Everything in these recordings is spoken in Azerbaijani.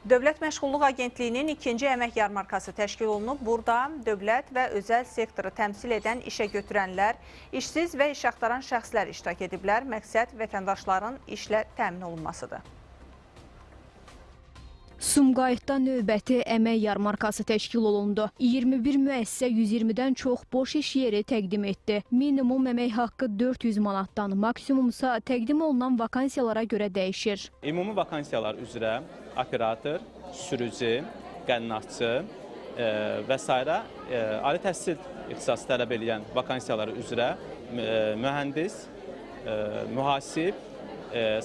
Dövlət Məşğulluq Agentliyinin ikinci əmək yarmarkası təşkil olunub. Burada dövlət və özəl sektoru təmsil edən işə götürənlər, işsiz və iş axtaran şəxslər iştirak ediblər. Məqsəd vətəndaşların işlə təmin olunmasıdır. Sumqayıtda növbəti əmək yarmarkası təşkil olundu. 21 müəssisə 120-dən çox boş iş yeri təqdim etdi. Minimum əmək haqqı 400 manatdan, maksimumsa təqdim olunan vakansiyalara görə dəyişir. Ümumi vakansiyalar üzrə operator, sürücü, qənnatçı və s. Ali təhsil ixtisası tələb edən vakansiyalar üzrə mühəndis, mühasib,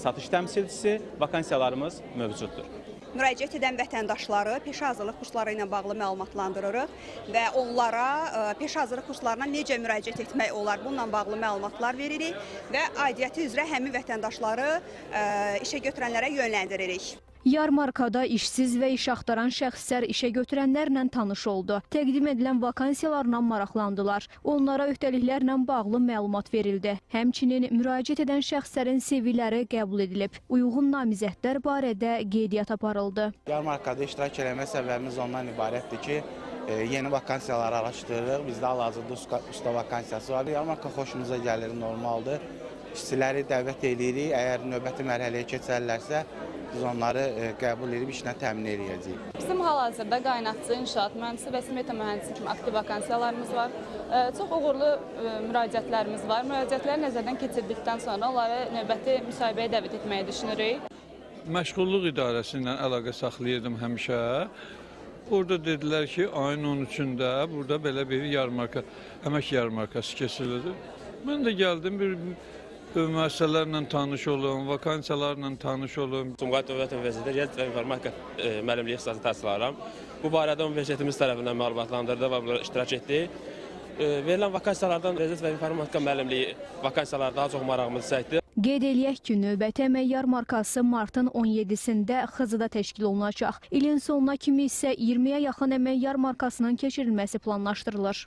satış təmsilçisi vakansiyalarımız mövcuddur. Müraciət edən vətəndaşları peşə hazırlıq kursları ilə bağlı məlumatlandırırıq və onlara peşə hazırlıq kurslarına necə müraciət etmək olar, bununla bağlı məlumatlar veririk və aidiyyəti üzrə həmin vətəndaşları işə götürənlərə yönləndiririk. Yarmarkada işsiz və iş axtaran şəxslər işə götürənlərlə tanış oldu. Təqdim edilən vakansiyalarla maraqlandılar. Onlara öhdəliklərlə bağlı məlumat verildi. Həmçinin müraciət edən şəxslərin CV-ləri qəbul edilib. Uyğun namizədlər barədə qeydiyyat aparıldı. Yarmarkada iştirak eləmə səbəbimiz ondan ibarətdir ki, yeni vakansiyaları araşdırırıq. Bizdə hal-hazırda usta vakansiyası var. Yarmarka xoşumuza gəlir, normaldır. İşçiləri dəvət edirik. Əgər növbəti mərhələyə keçərlərsə, biz onları qəbul edib işlə təmin edəcəyik. Bizim hal-hazırda qaynaqçı, inşaat mühəndisi və smeta mühəndisi kimi aktiv vakansiyalarımız var. Çox uğurlu müraciətlərimiz var. Müraciətləri nəzərdən keçirdikdən sonra onları növbəti müsahibəyə dəvət etməyi düşünürük. Məşğulluq idarəsi ilə əlaqə saxlayırdım həmişə. Burada dedilər ki, ayın 13-də burada belə bir yarmarka, əmək yarmarkası keçirilir. Mən də gəldim, bir müəssisələrlə tanış olum, vakansiyalarla tanış olum. Sumqayıt Dövlət Universitetində Riyaziyyat və İnformatika müəllimliyi ixtisası təhsil alıram. Bu barədə universitetimiz tərəfindən məlumatlandırdı və bunlara iştirak etdi. Verilən vakansiyalardan Riyaziyyat və İnformatika müəllimliyi vakansiyaları daha çox marağımızı çəkdi. Qeyd eləyək ki, növbəti əmək yarmarkası martın 17-sində Xızıda təşkil olunacaq. İlin sonuna kimi isə 20-yə yaxın əmək yarmarkasının keçirilməsi planlaşdırılır.